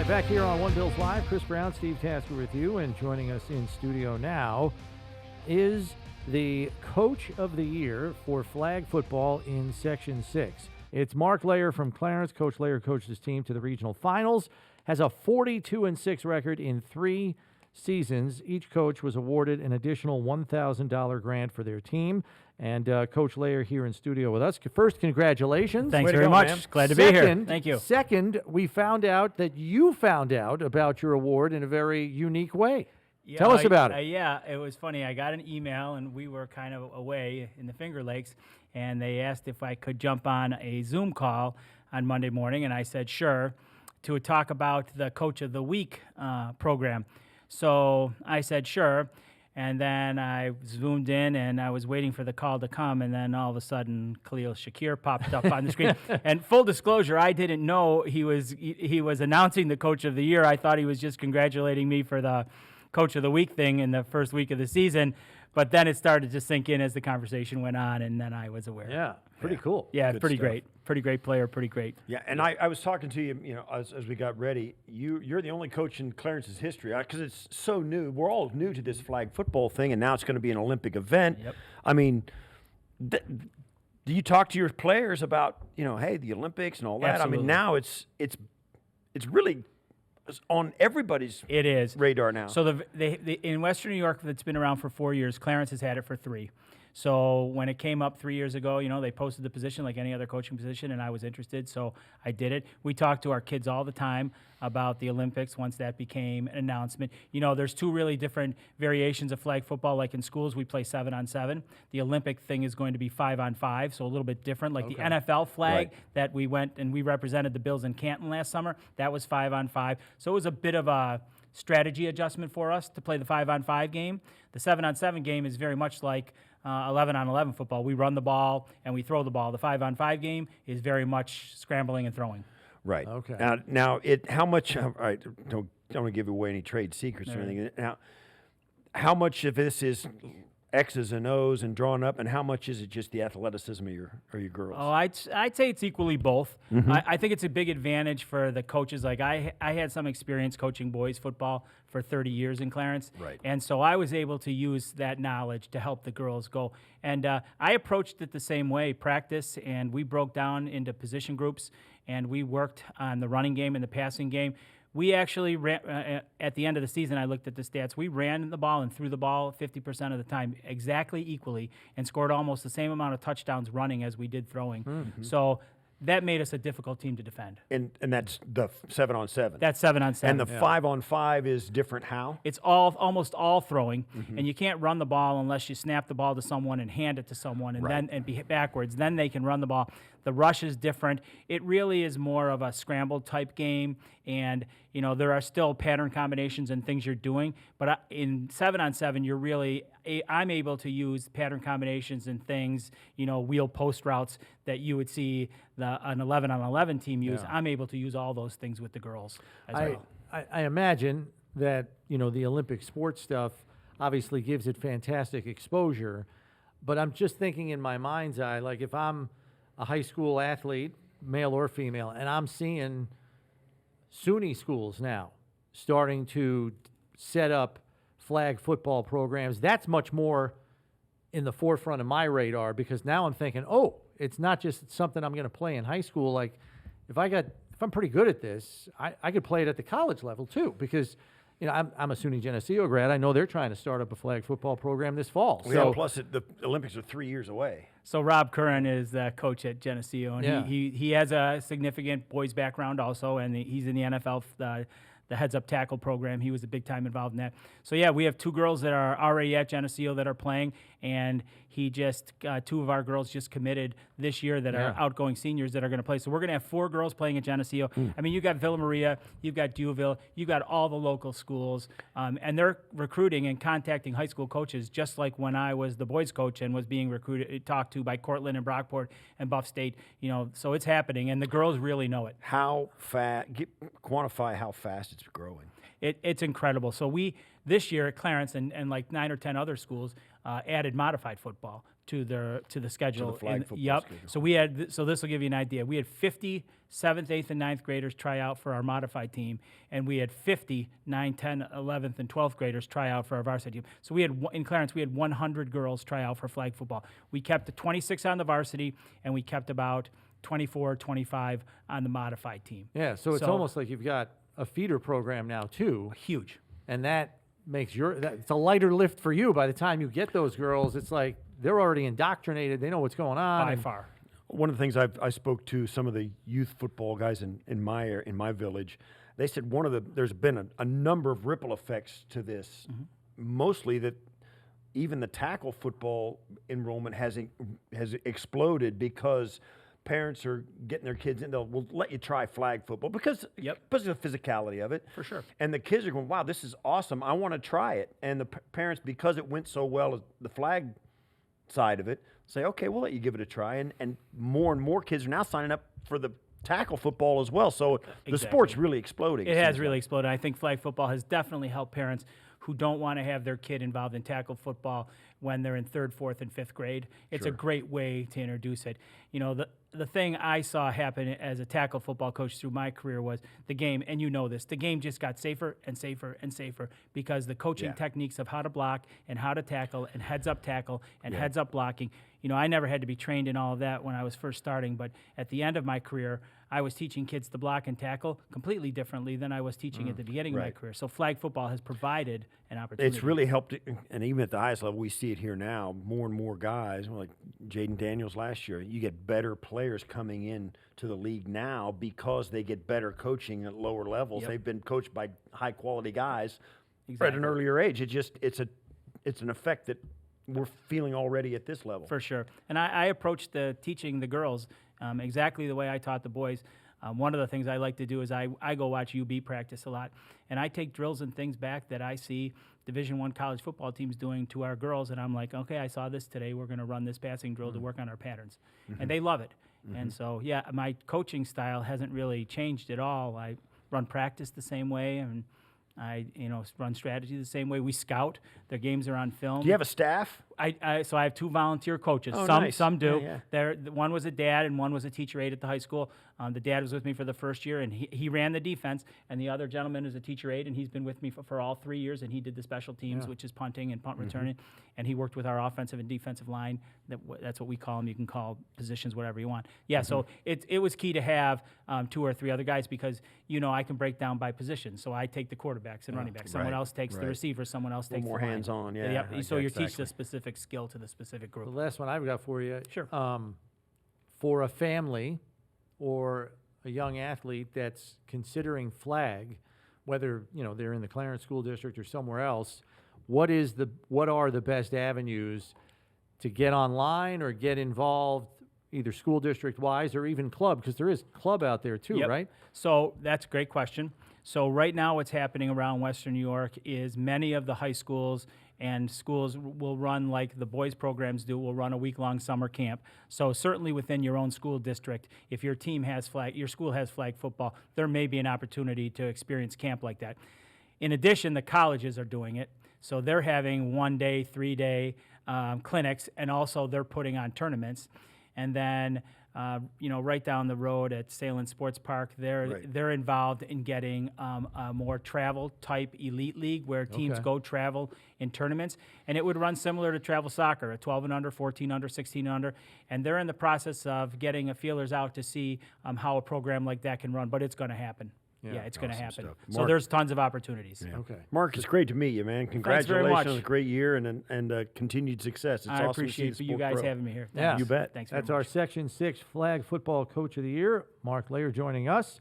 back here on One Bills Live. Chris Brown, Steve Tasker with you, and joining us in studio now is the Coach of the Year for flag football in Section 6. It's Mark Layer from Clarence. Coach Layer coached his team to the regional finals, has a 42-6 record in 3 seasons. Each coach was awarded an additional $1,000 grant for their team. And Coach Layer here in studio with us. First, congratulations. Thanks very much. Man. Glad to be here. Thank you. Second, we found out that you found out about your award in a very unique way. Yeah, Tell us about it. Yeah, it was funny. I got an email, and we were kind of away in the Finger Lakes, and they asked if I could jump on a Zoom call on Monday morning, and I said sure, to talk about the Coach of the Week program. So I said sure. And then I zoomed in, and I was waiting for the call to come, and then all of a sudden, Khalil Shakir popped up on the screen. And full disclosure, I didn't know he was announcing the Coach of the Year. I thought he was just congratulating me for the Coach of the Week thing in the first week of the season. But then it started to sink in as the conversation went on, and then I was aware. Yeah, pretty cool. Yeah, Good pretty stuff. great. Pretty great player, pretty great. Yeah, and I was talking to you, as we got ready. You're the only coach in Clarence's history, because it's so new. We're all new to this flag football thing, and now it's going to be an Olympic event. Yep. I mean, do you talk to your players about, hey, the Olympics and all that? Absolutely. I mean, now it's really on everybody's It is radar now. So in Western New York, that's been around for 4 years. Clarence has had it for 3. So when it came up 3 years ago, they posted the position like any other coaching position, and I was interested, so I did it. We talk to our kids all the time about the Olympics once that became an announcement. There's 2 really different variations of flag football. Like in schools, we play 7-on-7. The Olympic thing is going to be 5-on-5, so a little bit different. Like the NFL flag that we went and we represented the Bills in Canton last summer, that was 5-on-5. So it was a bit of a strategy adjustment for us to play the 5-on-5 game. The 7-on-7 game is very much like 11-on-11 football. We run the ball and we throw the ball. The 5-on-5 game is very much scrambling and throwing. Right. Okay. Now how much? All right, don't want to give away any trade secrets or anything. Now, how much of this is X's and O's and drawn up, and how much is it just the athleticism of your girls? Oh, I'd say it's equally both. Mm-hmm. I think it's a big advantage for the coaches. Like I had some experience coaching boys football for 30 years in Clarence, Right. And so I was able to use that knowledge to help the girls go. And I approached it the same way, practice, and we broke down into position groups, and we worked on the running game and the passing game. We actually ran, at the end of the season, I looked at the stats. We ran the ball and threw the ball 50% of the time, exactly equally, and scored almost the same amount of touchdowns running as we did throwing. Mm-hmm. So that made us a difficult team to defend. And that's the 7-on-7. That's 7-on-7. And the 5-on-5 is different. How? It's almost all throwing, and you can't run the ball unless you snap the ball to someone and hand it to someone, and then be hit backwards. Then they can run the ball. The rush is different. It really is more of a scramble type game, and there are still pattern combinations and things you're doing. But in 7-on-7, I'm able to use pattern combinations and things, wheel post routes that you would see an 11-on-11 team use. Yeah. I'm able to use all those things with the girls as well. I imagine that, the Olympic sports stuff obviously gives it fantastic exposure, but I'm just thinking in my mind's eye, like if I'm a high school athlete, male or female, and I'm seeing SUNY schools now starting to set up flag football programs, that's much more in the forefront of my radar, because now I'm thinking, it's not just something I'm going to play in high school. Like if I'm pretty good at this, I could play it at the college level too, because I'm a SUNY Geneseo grad. I know they're trying to start up a flag football program this fall. Plus the Olympics are 3 years away. So Rob Curran is the coach at Geneseo, and he has a significant boys background also, and he's in the NFL, the heads-up tackle program. He was a big time involved in that. So, we have 2 girls that are already at Geneseo that are playing, and he just 2 of our girls just committed this year that are outgoing seniors that are going to play. So we're going to have 4 girls playing at Geneseo. I mean, you've got Villa Maria, you've got Duville, you've got all the local schools, and they're recruiting and contacting high school coaches just like when I was the boys coach and was being talked to by Cortland and Brockport and Buff State. So it's happening, and the girls really know it. How fast? Quantify how fast it's growing. It's incredible. So this year at Clarence and like 9 or 10 other schools added modified football to the schedule. flag football Yep. schedule. So this will give you an idea. We had 50 7th, 8th, and 9th graders try out for our modified team, and we had 50 9, 10, 11th, and 12th graders try out for our varsity team. So in Clarence, we had 100 girls try out for flag football. We kept the 26 on the varsity, and we kept about 24, 25 on the modified team. Yeah, so it's almost like you've got a feeder program now too, Huge. and that makes it's a lighter lift for you. By the time you get those girls, it's like they're already indoctrinated. They know what's going on. By far. One of the things I spoke to some of the youth football guys in my village. They said there's been a number of ripple effects to this. Mm-hmm. Mostly that even the tackle football enrollment has exploded because parents are getting their kids in. We'll let you try flag football because of the physicality of it. For sure. And the kids are going, wow, this is awesome. I want to try it. And the parents, because it went so well as the flag side of it, say, okay, we'll let you give it a try. And more kids are now signing up for the tackle football as well. So the sport's really exploding. It has really exploded. I think flag football has definitely helped parents who don't want to have their kid involved in tackle football when they're in 3rd, 4th, and 5th grade. It's a great way to introduce it. You know, the thing I saw happen as a tackle football coach through my career was the game, and you know this, the game just got safer and safer and safer because the coaching techniques of how to block and how to tackle and heads-up tackle and heads-up blocking. You know, I never had to be trained in all of that when I was first starting, but at the end of my career, I was teaching kids to block and tackle completely differently than I was teaching at the beginning of my career. So flag football has provided an opportunity. It's really helped, and even at the highest level, we see it here now. More and more guys, like Jaden Daniels last year, you get better players coming in to the league now because they get better coaching at lower levels. They've been coached by high-quality guys at an earlier age. It's an effect that we're feeling already at this level. For sure. And I approached teaching the girls exactly the way I taught the boys. One of the things I like to do is I go watch UB practice a lot, and I take drills and things back that I see Division I college football teams doing to our girls, and I'm like, okay, I saw this today. We're going to run this passing drill to work on our patterns. And they love it. And so, my coaching style hasn't really changed at all. I run practice the same way, and I run strategy the same way. We scout. Their games are on film. Do you have a staff? So I have 2 volunteer coaches. Oh, some nice. some do. Yeah. One was a dad and one was a teacher aide at the high school. The dad was with me for the first year, and he ran the defense. And the other gentleman is a teacher aide, and he's been with me for all 3 years, and he did the special teams, which is punting and punt returning. And he worked with our offensive and defensive line. That's what we call them. You can call positions whatever you want. Yeah, so it was key to have 2 or 3 other guys because, I can break down by position. So I take the quarterbacks and running backs. Someone else takes the receiver. Someone else takes more the line. hands-on, So you teach the specific skill to the specific group. The last one I've got for you. Sure. For a family or a young athlete that's considering flag, whether they're in the Clarence School District or somewhere else, what are the best avenues to get online or get involved, either school district wise or even club, because there is club out there too, right? So that's a great question. So right now what's happening around Western New York is many of the high schools and schools will run, like the boys programs do, will run a week-long summer camp. So certainly within your own school district, if your school has flag football, there may be an opportunity to experience camp like that. In addition, the colleges are doing it. So they're having 1-day, 3-day clinics, and also they're putting on tournaments. And then, right down the road at Salem Sports Park, they're involved in getting a more travel-type elite league where teams go travel in tournaments. And it would run similar to travel soccer, a 12 and under, 14 under, 16 under. And they're in the process of getting feelers out to see how a program like that can run. But it's going to happen. Yeah, it's going to happen. stuff. So Mark- there's tons of opportunities. Yeah. Okay. Mark, it's great to meet you, man. very Congratulations much. on a great year and continued success. It's I awesome to appreciate see the you sport guys grow. having me here. Yeah. Thanks. You bet. Thanks very That's much. our Section 6 Flag Football Coach of the Year, Mark Layer, joining us.